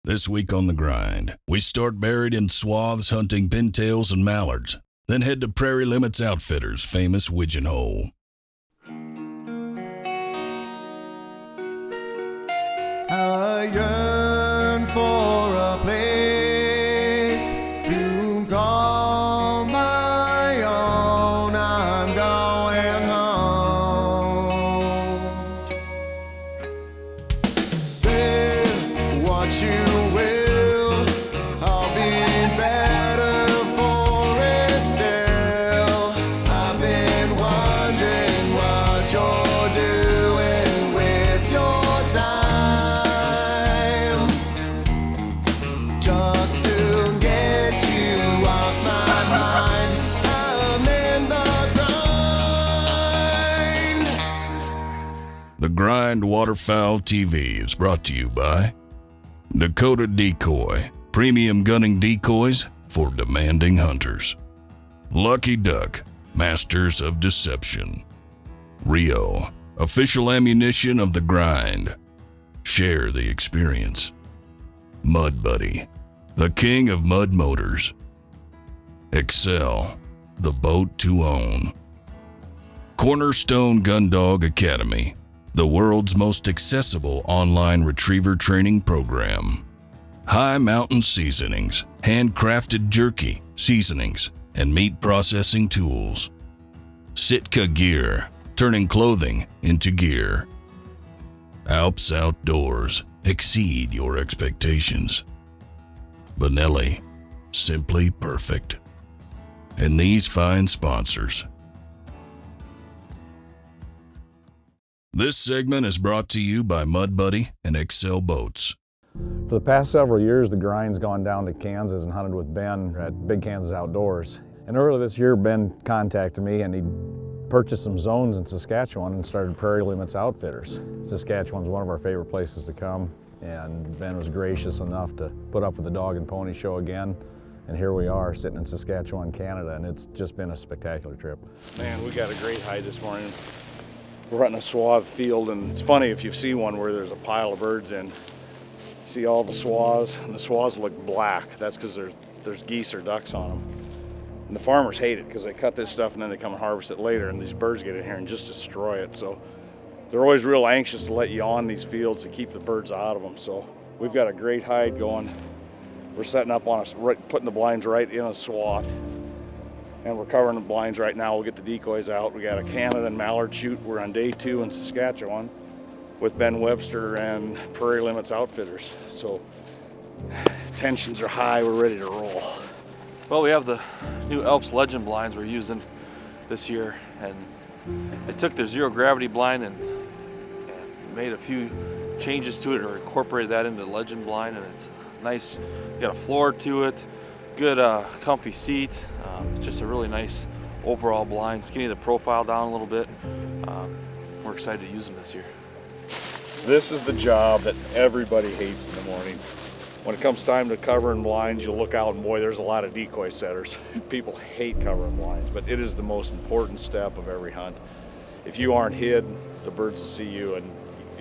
This week on The Grind, we start buried in swaths hunting pintails and mallards, then head to Prairie Limits Outfitters' famous Wigeon Hole. I yearn for a place to call my own. I'm going home. Say what you will, I'll be better for it still. I've been wondering what you're doing with your time, just to get you off my mind. I'm in the grind. The Grind Waterfowl TV is brought to you by Dakota Decoy, premium gunning decoys for demanding hunters. Lucky Duck, masters of deception. Rio, official ammunition of The Grind. Share the experience. Mud Buddy, the king of mud motors. Excel, the boat to own. Cornerstone Gundog Academy, the world's most accessible online retriever training program. High Mountain Seasonings, handcrafted jerky, seasonings, and meat processing tools. Sitka Gear, turning clothing into gear. Alps Outdoors, exceed your expectations. Benelli, simply perfect. And these fine sponsors. This segment is brought to you by Mud Buddy and Excel Boats. For the past several years, the grind's gone down to Kansas and hunted with Ben at Big Kansas Outdoors. And earlier this year, Ben contacted me and he purchased some zones in Saskatchewan and started Prairie Limits Outfitters. Saskatchewan's one of our favorite places to come, and Ben was gracious enough to put up with the dog and pony show again. And here we are sitting in Saskatchewan, Canada, and it's just been a spectacular trip. Man, we got a great hide this morning. We're hunting a swath field, and it's funny if you see one where there's a pile of birds in. See all the swaths, and the swaths look black. That's because there's geese or ducks on them. And the farmers hate it because they cut this stuff and then they come and harvest it later, and these birds get in here and just destroy it. So they're always real anxious to let you on these fields to keep the birds out of them. So we've got a great hide going. We're setting up on putting the blinds right in a swath. And we're covering the blinds right now. We'll get the decoys out. We got a Canada and Mallard shoot. We're on day 2 in Saskatchewan with Ben Webster and Prairie Limits Outfitters. So tensions are high. We're ready to roll. Well, we have the new Alps Legend blinds we're using this year, and they took their zero gravity blind and made a few changes to it, or incorporated that into the Legend blind, and it's nice. You got a floor to it, good comfy seat. It's just a really nice overall blind, skinny the profile down a little bit. We're excited to use them this year. This is the job that everybody hates in the morning. When it comes time to covering blinds, you'll look out and boy, there's a lot of decoy setters. People hate covering blinds, but it is the most important step of every hunt. If you aren't hid, the birds will see you, and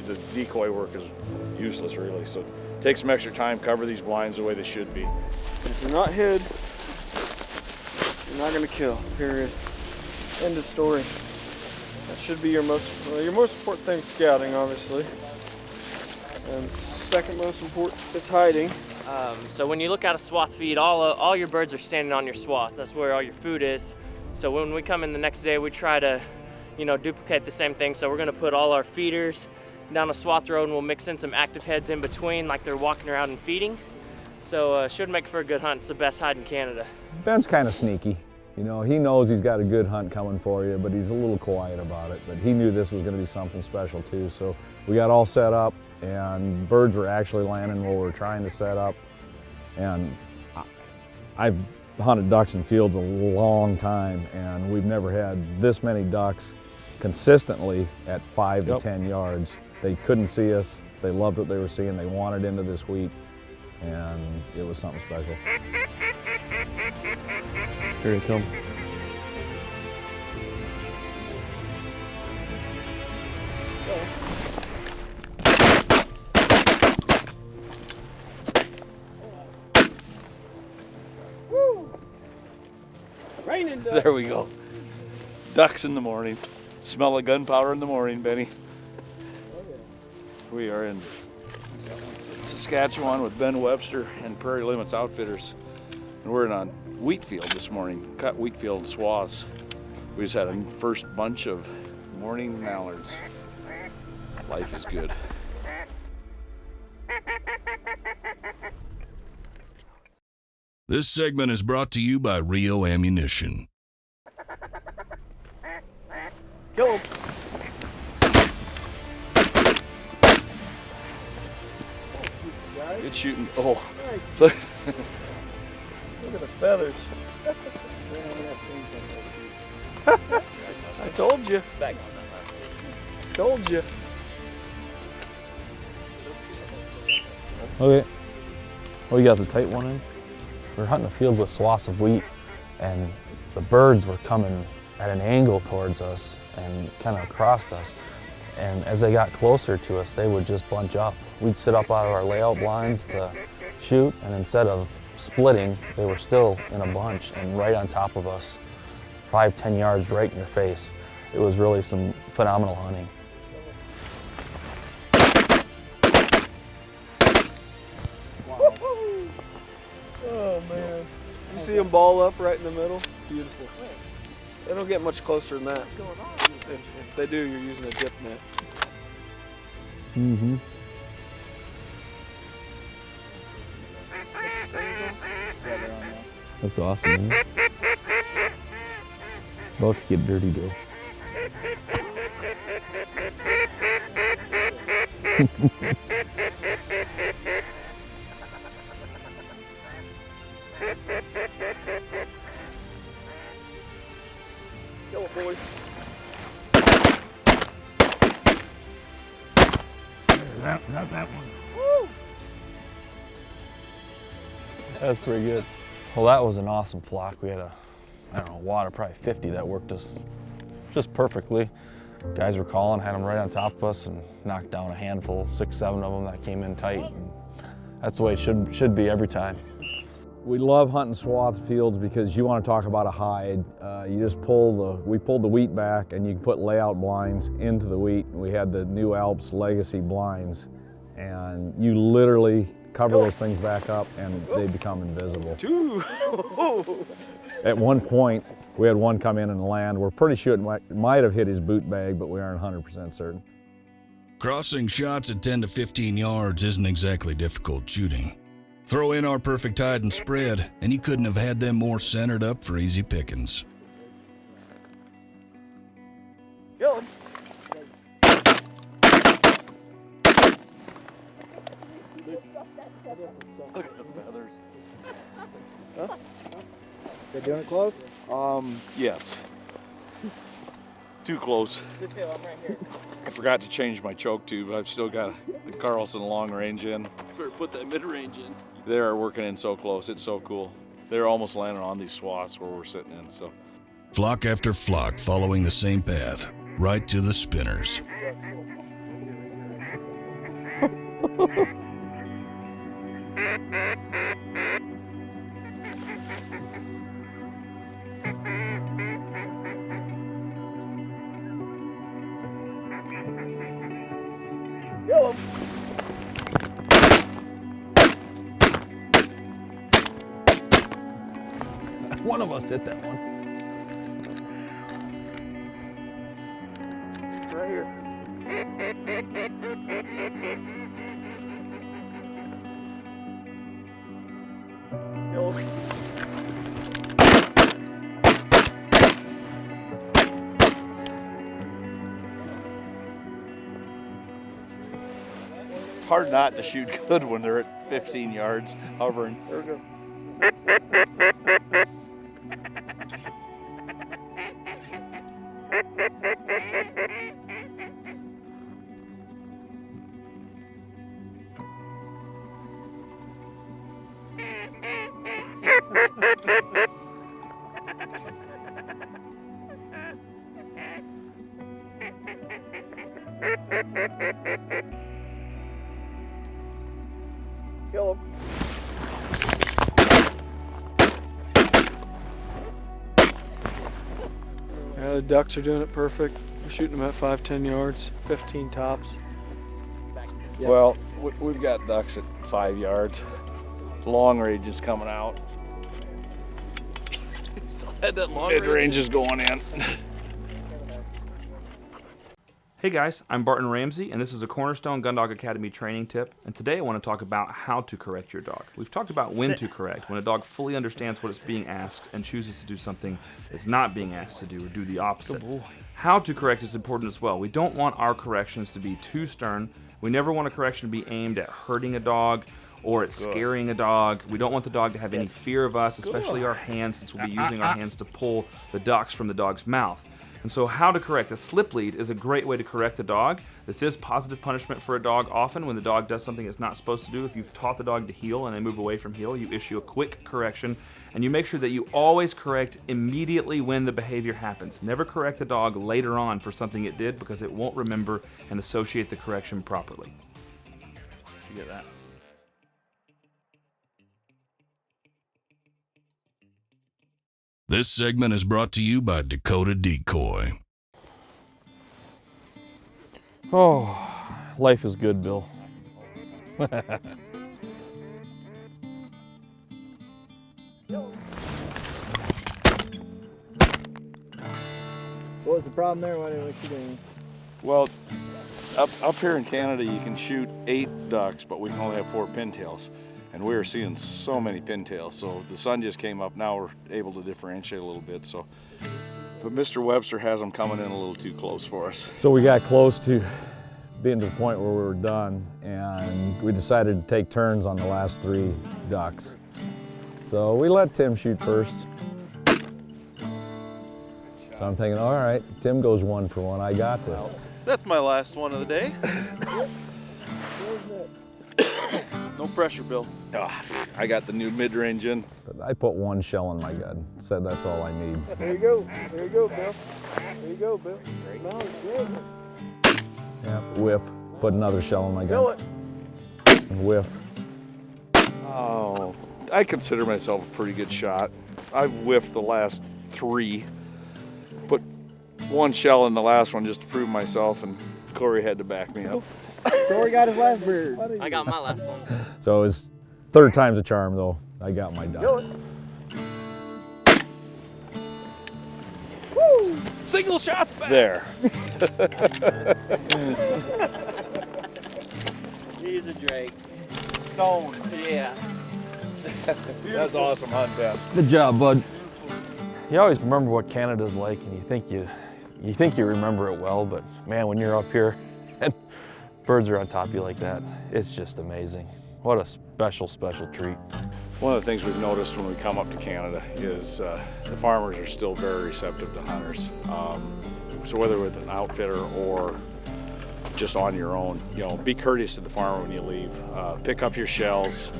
the decoy work is useless really. So take some extra time, cover these blinds the way they should be. If you're not hid, you're not going to kill, period. End of story. That should be your most important thing, scouting, obviously. And second most important is hiding. So when you look at a swath feed, all your birds are standing on your swath. That's where all your food is. So when we come in the next day, we try to, duplicate the same thing. So we're going to put all our feeders down a swath road, and we'll mix in some active heads in between, like they're walking around and feeding. So should make for a good hunt. It's the best hide in Canada. Ben's kind of sneaky. He knows he's got a good hunt coming for you, but he's a little quiet about it. But he knew this was going to be something special too. So we got all set up, and birds were actually landing where we're trying to set up. And I've hunted ducks in fields a long time, and we've never had this many ducks consistently at 5 to 10 yards. They couldn't see us. They loved what they were seeing. They wanted into this week, and it was something special. Here they come. raining ducks. There we go. Ducks in the morning. Smell of gunpowder in the morning, Benny. We are in Saskatchewan with Ben Webster and Prairie Limits Outfitters. And we're in a wheat field this morning, cut wheat field swaths. We just had a first bunch of morning mallards. Life is good. This segment is brought to you by Rio Ammunition. Kill him. Good shooting. Oh, Nice. Look at the feathers. I told you. Told you. Okay. Oh, you got the tight one in? We were hunting a field with swaths of wheat, and the birds were coming at an angle towards us and kind of across us. And as they got closer to us, they would just bunch up. We'd sit up out of our layout blinds to shoot, and instead of splitting, they were still in a bunch and right on top of us, 5-10 yards right in your face. It was really some phenomenal hunting. Oh man. You see them ball up right in the middle? Beautiful. They don't get much closer than that. If they do, you're using a dip net. Mm-hmm. That's awesome, isn't it? About to get dirty, though. Kill it, boys. Not that one. Woo! That was pretty good. Well, that was an awesome flock. We had a, I don't know, water, probably 50 that worked us just perfectly. Guys were calling, had them right on top of us and knocked down a handful, 6, 7 of them that came in tight. And that's the way it should be every time. We love hunting swath fields because you want to talk about a hide. You just we pulled the wheat back and you can put layout blinds into the wheat. We had the New Alps Legacy blinds and you literally cover those things back up and they become invisible. At one point, we had one come in and land. We're pretty sure it might have hit his boot bag, but we aren't 100% certain. Crossing shots at 10 to 15 yards isn't exactly difficult shooting. Throw in our perfect hide and spread, and you couldn't have had them more centered up for easy pickings. Kill him. look at the feathers. Huh? They doing it close? Yes. Too close. I forgot to change my choke tube. I've still got the Carlson long range in. Better put that mid range in. They are working in so close. It's so cool. They're almost landing on these swaths where we're sitting in. So Flock after flock following the same path, right to the spinners. Kill him. One of us hit that one. Right here. Kill him. it's hard not to shoot good when they're at 15 yards hovering. There we go. Kill him. Ducks are doing it perfect. We're shooting them at 5-10 yards, 15 tops. Well, we've got ducks at 5 yards. Long range is coming out. Still had that long Mid range is going in. Hey guys, I'm Barton Ramsey, and this is a Cornerstone Gun Dog Academy training tip. And today I want to talk about how to correct your dog. We've talked about when to correct, when a dog fully understands what it's being asked and chooses to do something it's not being asked to do or do the opposite. How to correct is important as well. We don't want our corrections to be too stern. We never want a correction to be aimed at hurting a dog or at scaring a dog. We don't want the dog to have any fear of us, especially our hands, since we'll be using our hands to pull the ducks from the dog's mouth. And so how to correct? A slip lead is a great way to correct a dog. This is positive punishment for a dog. Often when the dog does something it's not supposed to do, if you've taught the dog to heel and they move away from heel, you issue a quick correction and you make sure that you always correct immediately when the behavior happens. Never correct the dog later on for something it did because it won't remember and associate the correction properly. You get that? This segment is brought to you by Dakota Decoy. Oh, life is good, Bill. What was the problem there? Why didn't we shoot any? Well, up here in Canada, you can shoot 8 ducks, but we can only have 4 pintails. And we were seeing so many pintails. So the sun just came up. Now we're able to differentiate a little bit. So, but Mr. Webster has them coming in a little too close for us. So we got close to being to the point where we were done, and we decided to take turns on the last 3 ducks. So we let Tim shoot first. So I'm thinking, all right, Tim goes 1 for 1. I got this. That's my last one of the day. No pressure, Bill. I got the new mid-range in. But I put 1 shell in my gun. Said that's all I need. There you go. There you go, Bill. There you go, Bill. No, it's good. Yeah, whiff. Put another shell in my gun. Kill it. And whiff. Oh, I consider myself a pretty good shot. I've whiffed the last 3. Put 1 shell in the last one just to prove myself, and Corey had to back me up. Corey got his last bird. I got my last one. So it was 3rd time's a charm, though. I got my duck. Woo! Single shots back. There. He's a Drake. Stone. Yeah. That's awesome hunt, Ben. Good job, bud. You always remember what Canada's like, and you think you remember it well, but man, when you're up here and birds are on top of you like that, it's just amazing. What a special, special treat. One of the things we've noticed when we come up to Canada is the farmers are still very receptive to hunters. So whether with an outfitter or just on your own, you know, be courteous to the farmer when you leave. Pick up your shells,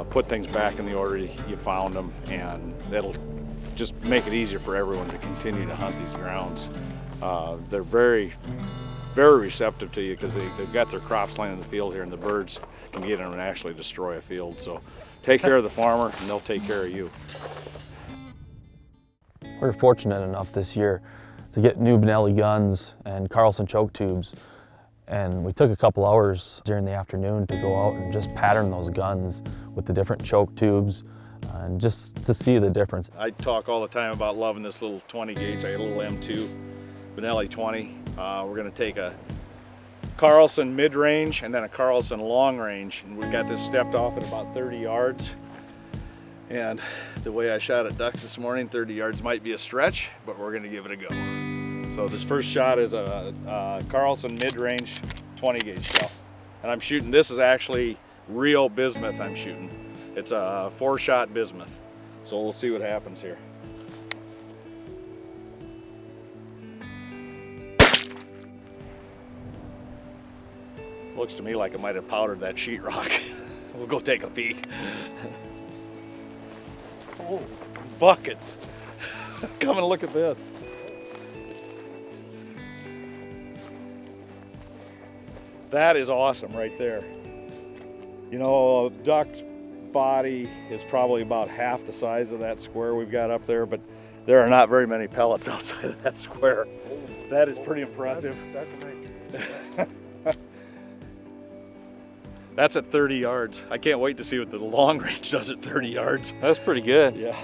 put things back in the order you found them, and that'll just make it easier for everyone to continue to hunt these grounds. They're very, very receptive to you because they've got their crops laying in the field here, and the birds can get in and actually destroy a field. So take care of the farmer and they'll take care of you. We were fortunate enough this year to get new Benelli guns and Carlson choke tubes, and we took a couple hours during the afternoon to go out and just pattern those guns with the different choke tubes and just to see the difference. I talk all the time about loving this little 20 gauge. I got a little M2 Benelli 20. We're going to take a Carlson mid-range and then a Carlson long range, and we got this stepped off at about 30 yards. And the way I shot at ducks this morning, 30 yards might be a stretch, but we're going to give it a go. So this first shot is a Carlson mid-range 20 gauge shell, and I'm shooting. This is actually real bismuth I'm shooting. It's a 4-shot bismuth, so we'll see what happens here. Looks to me like it might have powdered that sheetrock. We'll go take a peek. Oh, buckets. Come and look at this. That is awesome right there. You know, a duck's body is probably about half the size of that square we've got up there, but There are not very many pellets outside of that square. That is pretty impressive. That's a nice. That's at 30 yards. I can't wait to see what the long range does at 30 yards. That's pretty good. Yeah.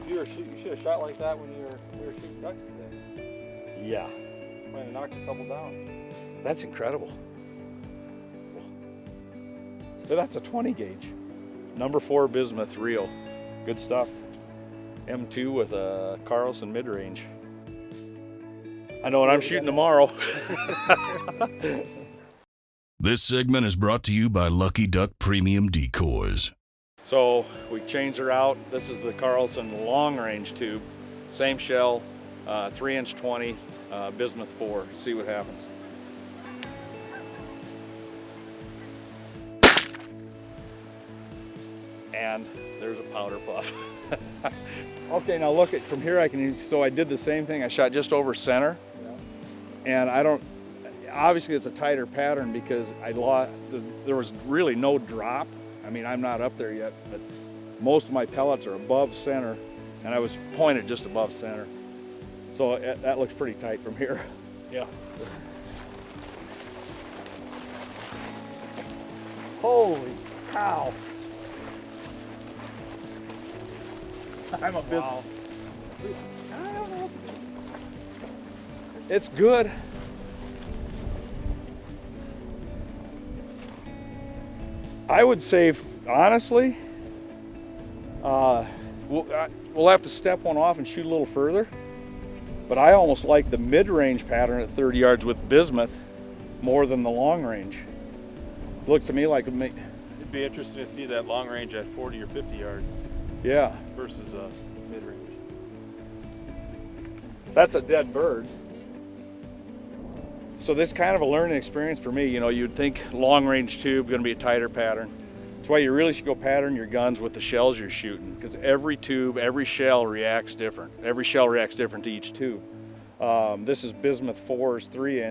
You should have shot like that when we were shooting ducks today. Yeah. Might have knocked a couple down. That's incredible. But that's a 20 gauge. Number 4 bismuth reel. Good stuff. M2 with a Carlson mid-range. I know what I'm shooting tomorrow. This segment is brought to you by Lucky Duck Premium Decoys. So we changed her out. This is the Carlson long range tube. Same shell, 3" 20, bismuth 4. See what happens. And there's a powder puff. Okay, now look at from here. So I did the same thing. I shot just over center, and obviously it's a tighter pattern because there was really no drop. I mean, I'm not up there yet, but most of my pellets are above center, and I was pointed just above center. So that looks pretty tight from here. Yeah. Holy cow. I'm a business. Wow. I don't know. It's good. I would say, honestly, we'll have to step one off and shoot a little further. But I almost like the mid-range pattern at 30 yards with bismuth more than the long range. Looked to me like it'd be interesting to see that long range at 40 or 50 yards. Yeah. Versus mid-range. That's a dead bird. So this is kind of a learning experience for me. You know, you'd think long range tube going to be a tighter pattern. That's why you really should go pattern your guns with the shells you're shooting, because every tube, every shell reacts different. Every shell reacts different to each tube. This is bismuth 4's 3",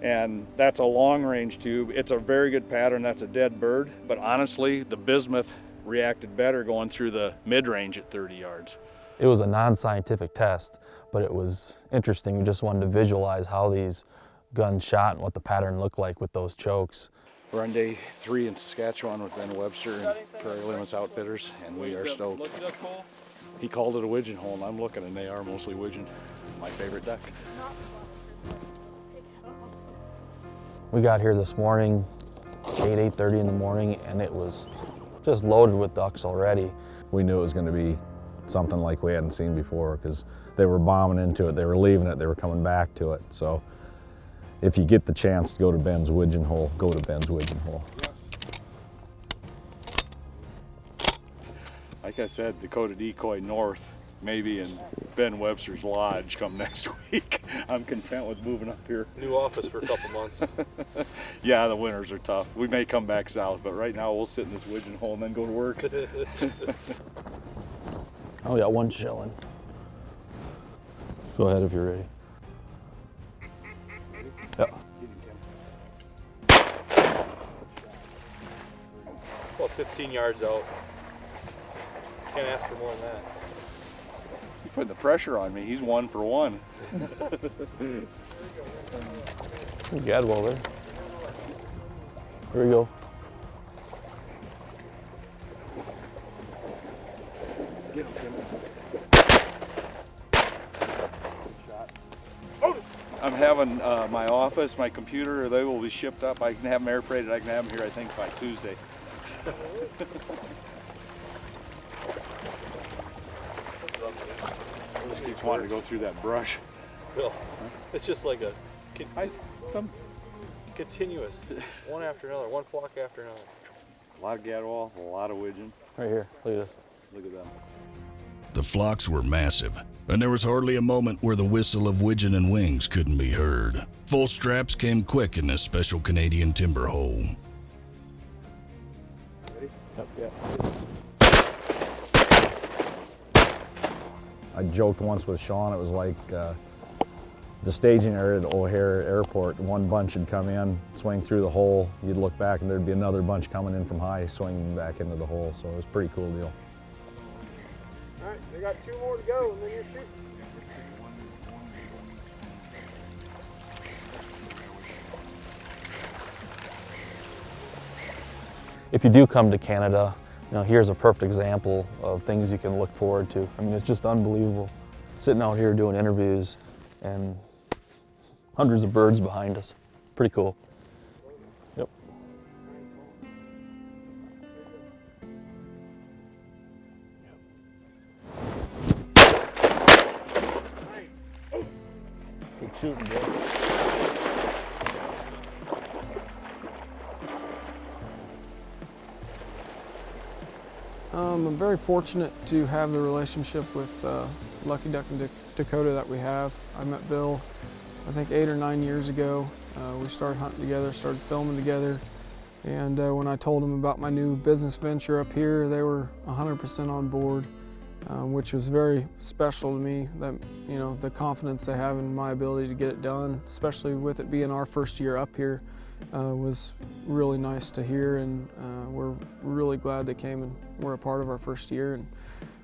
and that's a long range tube. It's a very good pattern. That's a dead bird, but honestly, the bismuth reacted better going through the mid-range at 30 yards. It was a non-scientific test, but it was interesting. We just wanted to visualize how these guns shot and what the pattern looked like with those chokes. We're on day 3 in Saskatchewan with Ben Webster and Prairie Limits Outfitters, and we are stoked. He called it a Wigeon Hole, and I'm looking, and they are mostly Wigeon. My favorite duck. We got here this morning, 8:30 in the morning, and it was just loaded with ducks already. We knew it was going to be something like we hadn't seen before because they were bombing into it, they were leaving it, they were coming back to it. So if you get the chance to go to Ben's Wigeon Hole, go to Ben's Wigeon Hole. Like I said, Dakota Decoy North, maybe in Ben Webster's Lodge come next week. I'm content with moving up here. New office for a couple months. Yeah, the winters are tough. We may come back south, but right now we'll sit in this Wigeon Hole and then go to work. Oh, we got one shell in. Go ahead if you're ready. Yeah. Well, 15 yards out. Can't ask for more than that. He's putting the pressure on me. He's 1 for 1. Gadwall there. Here we go. I'm having my office, my computer, they will be shipped up. I can have them air freighted. I can have them here, I think, by Tuesday. Just keeps wanting to go through that brush. Bill, it's just like a continuous, one after another, one flock after another. A lot of gadwall, a lot of widgeon. Right here, look at this. Look at that. The flocks were massive, and there was hardly a moment where the whistle of widgeon and wings couldn't be heard. Full straps came quick in this special Canadian timber hole. Ready? Yep. I joked once with Sean, it was like the staging area at O'Hare Airport. One bunch would come in, swing through the hole, you'd look back and there'd be another bunch coming in from high, swinging back into the hole, so it was a pretty cool deal. All right, they got 2 more to go, and then you're shooting. If you do come to Canada, here's a perfect example of things you can look forward to. I mean, it's just unbelievable. Sitting out here doing interviews and hundreds of birds behind us. Pretty cool. Yep. Good shooting, bro. I'm very fortunate to have the relationship with Lucky Duck in Dakota that we have. I met Bill, I think 8 or 9 years ago. We started hunting together, started filming together, and when I told them about my new business venture up here, they were 100% on board, which was very special to me. That the confidence they have in my ability to get it done, especially with it being our first year up here, was really nice to hear, and we're really glad they came and were a part of our first year. And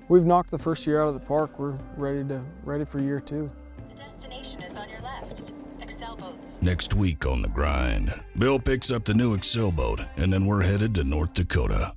we've knocked the first year out of the park. We're ready for year 2. The destination is on your left. Excel boats. Next week on The Grind, Bill picks up the new Excel boat, and then we're headed to North Dakota.